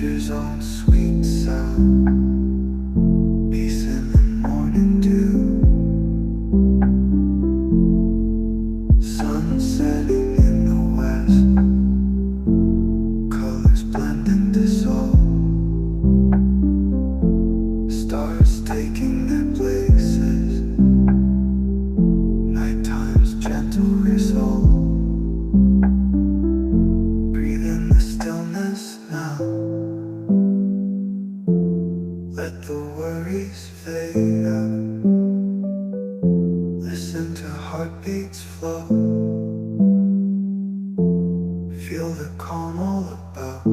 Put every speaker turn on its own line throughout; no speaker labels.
Nature's own sweet sound, peace in the morning dew, sun setting in the west, colors blend and dissolve, stars taking their places, nighttime's gentle resolve. Breathe in the stillness now, let the worries fade out, listen to heartbeats flow, feel the calm all about.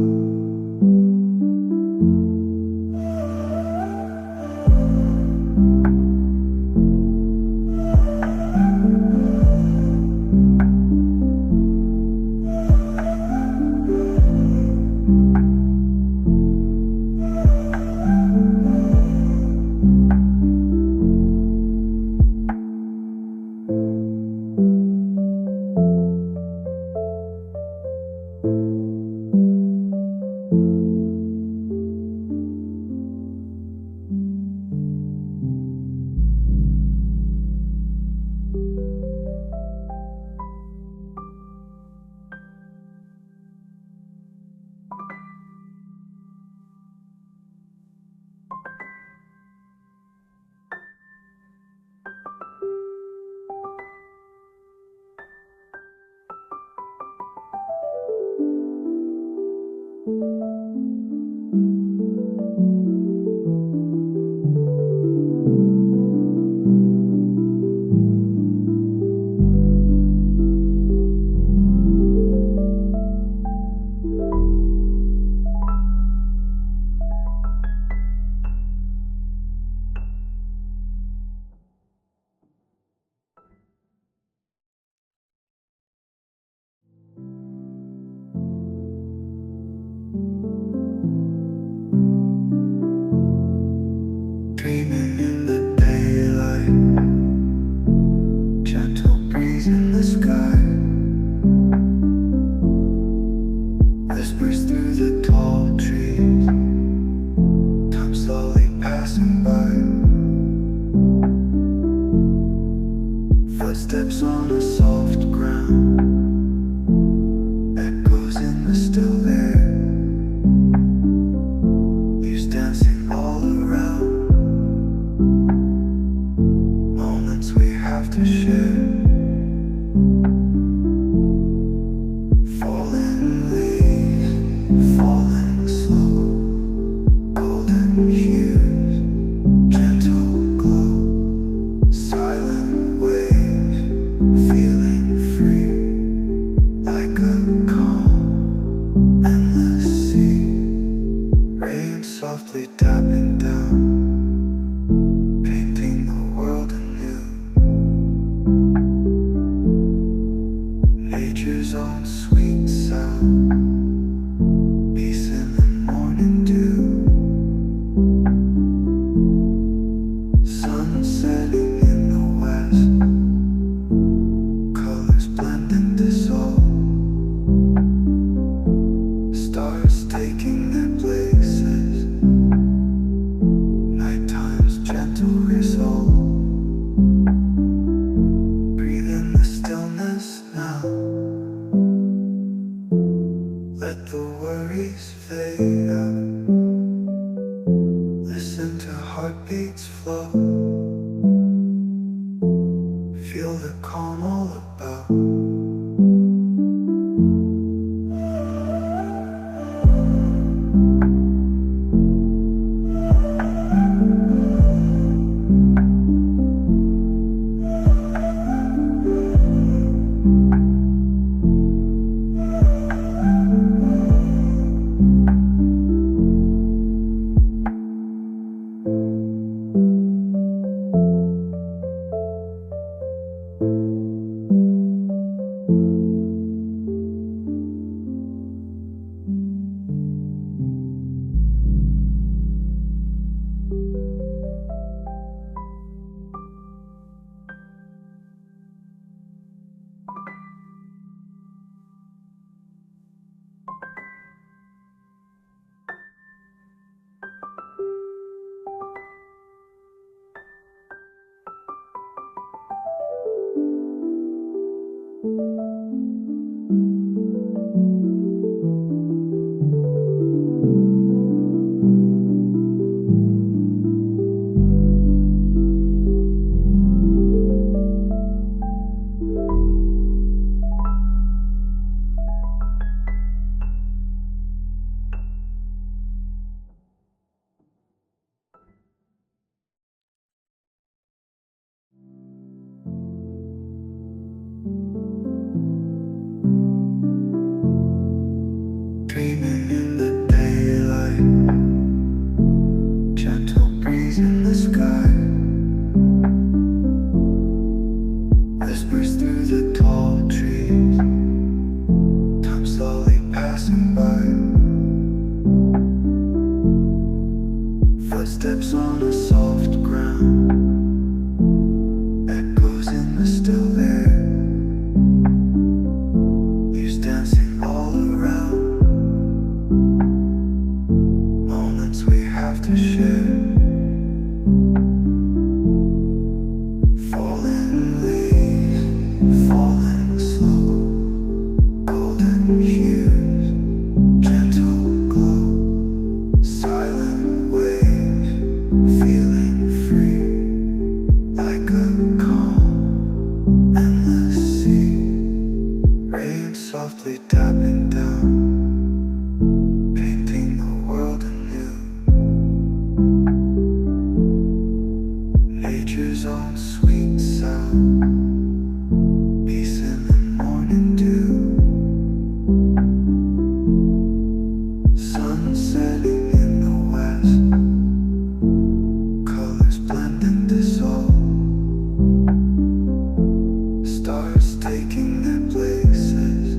Dreaming in the daylight, gentle breeze in the sky, whispers through the tall trees, time slowly passing by, footsteps on a soft ground, echoes in the still air, leaves dancing all around. Moments we have to share, falling leaves, falling slow, golden hues, gentle glow, silent waves, feeling free, like a calm, endless sea, rain softly tapping down, painting the world anew. Nature's own sweet sound, peace in the morning dew, sun setting in the west, colors blend and dissolve, stars taking their places, nighttime's gentle resolve. Breathe in the stillness now, let the worries fade out, listen to heartbeats flow, feel the calm all about. Footsteps on a soft ground, echoes in the still air, leaves dancing all around, moments we have to share. Falling leaves, falling slow, golden hues, gentle glow, silent wave, feeling free, like a calm, endless sea. Rain softly tapping down, painting the world anew. Nature's own sweet sound, peace in the morning dew. Sun setting in the west, colors blend and dissolve. Stars taking their places,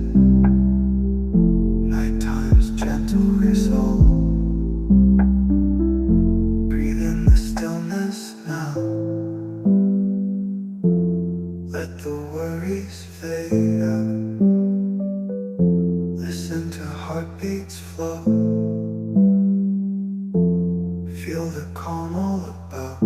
nighttime's gentle resolve. Breathe in the stillness now, let the worries fade out. Listen to heartbeats flow, feel the calm all about.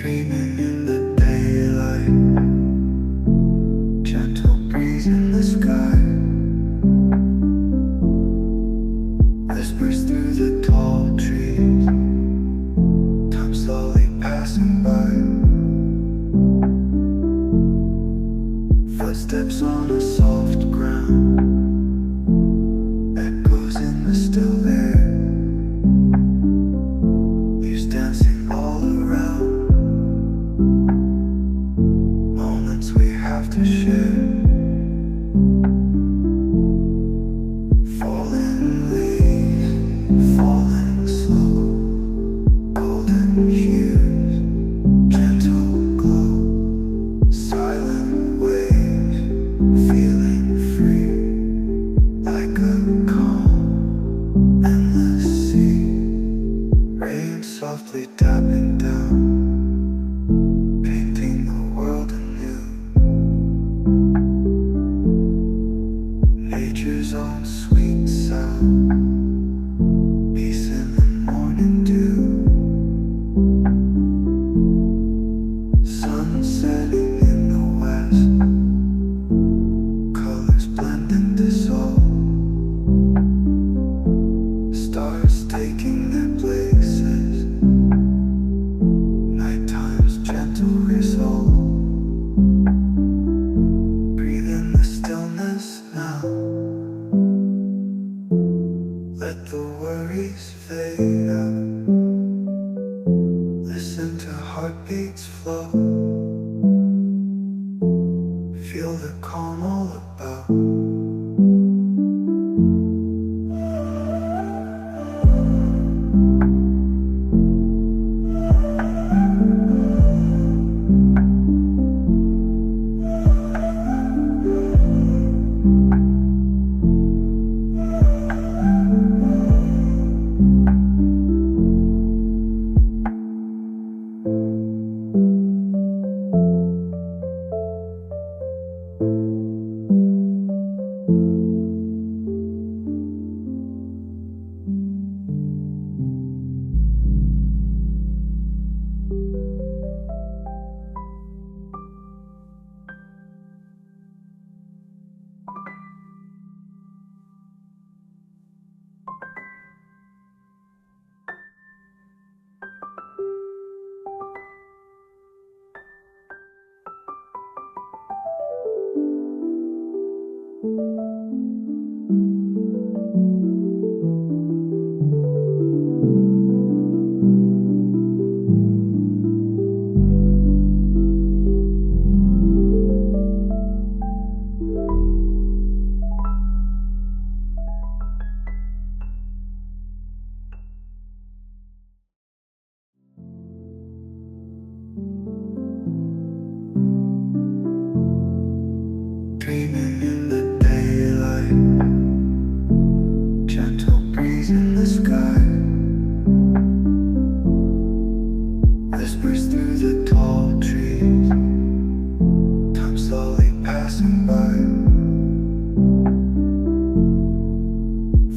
Dreaming in the daylight, gentle breeze in the sky, whispers through the tall trees, time slowly passing by. Footsteps on a soft ground, echoes in the still air, leaves dancing all around, moments we have to share. Falling leaves, falling slow, golden hues, gentle glow, silent wave, feeling free, like a calm, endless sea. Rain softly tapping down, painting the world anew. Nature's own sweet sound, peace in the morning dew. Sun setting in the west, colors blend and dissolve. Stars taking their places, nighttime's gentle resolve. Breathe in the stillness now, let the worries fade out. Listen to heartbeats flow, feel the calm all about.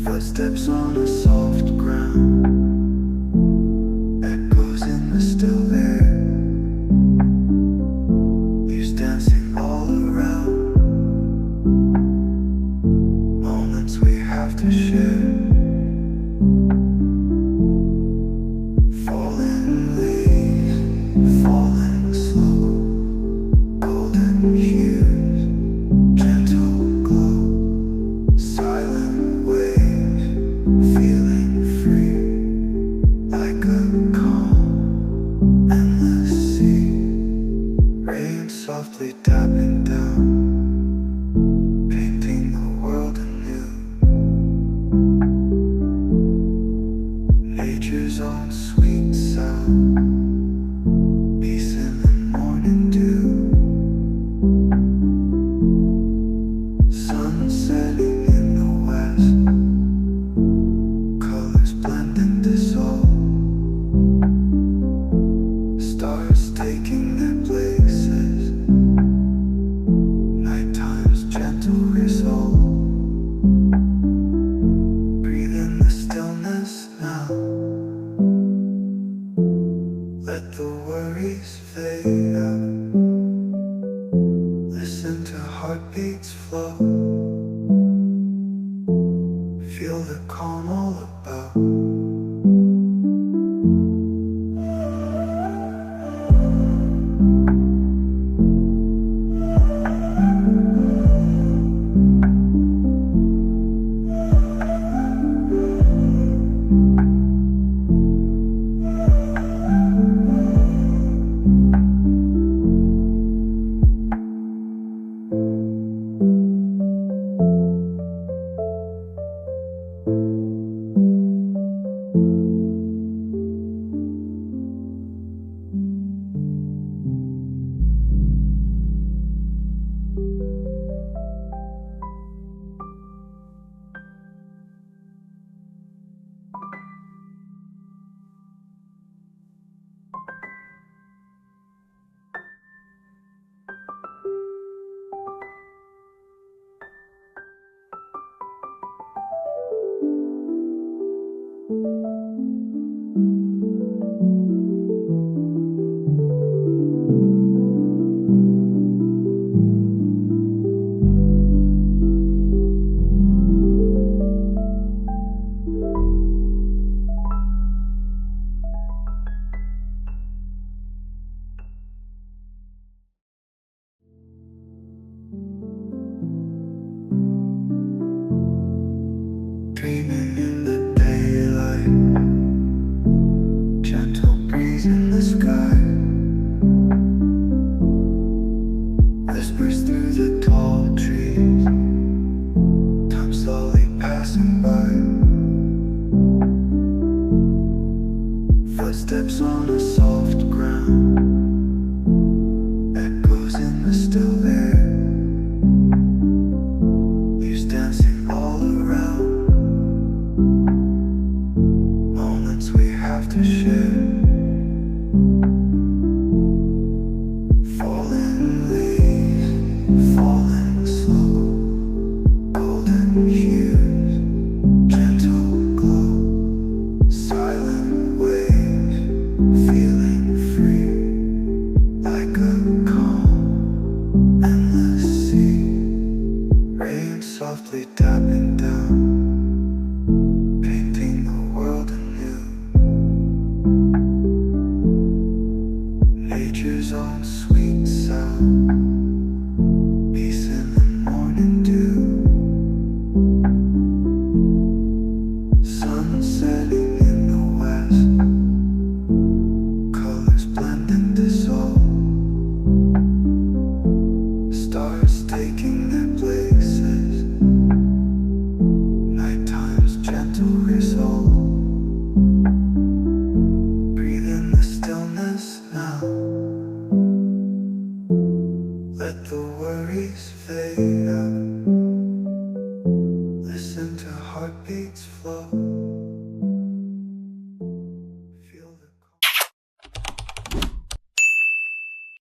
Footsteps on a soft ground, echoes in the still air, leaves dancing all around, moments we have to share. Falling leaves, falling slow, golden hues, gentle glow, silent waves, feeling free, like a calm, endless sea. Rain softly tapping down, painting the world anew. Nature's own sweet sound, peace in the morning dew. Sun setting in the west, colors blend and dissolve. Stars taking their places, nighttime's gentle resolve. Breathe in the stillness now, let the worries fade out. Listen to heartbeats flow, feel the calm all about. Dreaming in the daylight, gentle breeze in the sky, whispers through the tall trees, time slowly passing by. Footsteps on a soft ground, echoes in the still air, leaves dancing all around, moments we have to share. Falling leaves, falling slow, golden hues, gentle glow, silent waves, feeling free, like a calm, endless sea. Rain softly tapping down, painting the world anew. Nature's own sweet sound, peace in the morning dew. Sun setting in the west, colors blend and dissolve. Stars taking their places, nighttime's gentle resolve. Breathe in the stillness now, let the worries fade out. Listen to heartbeats flow.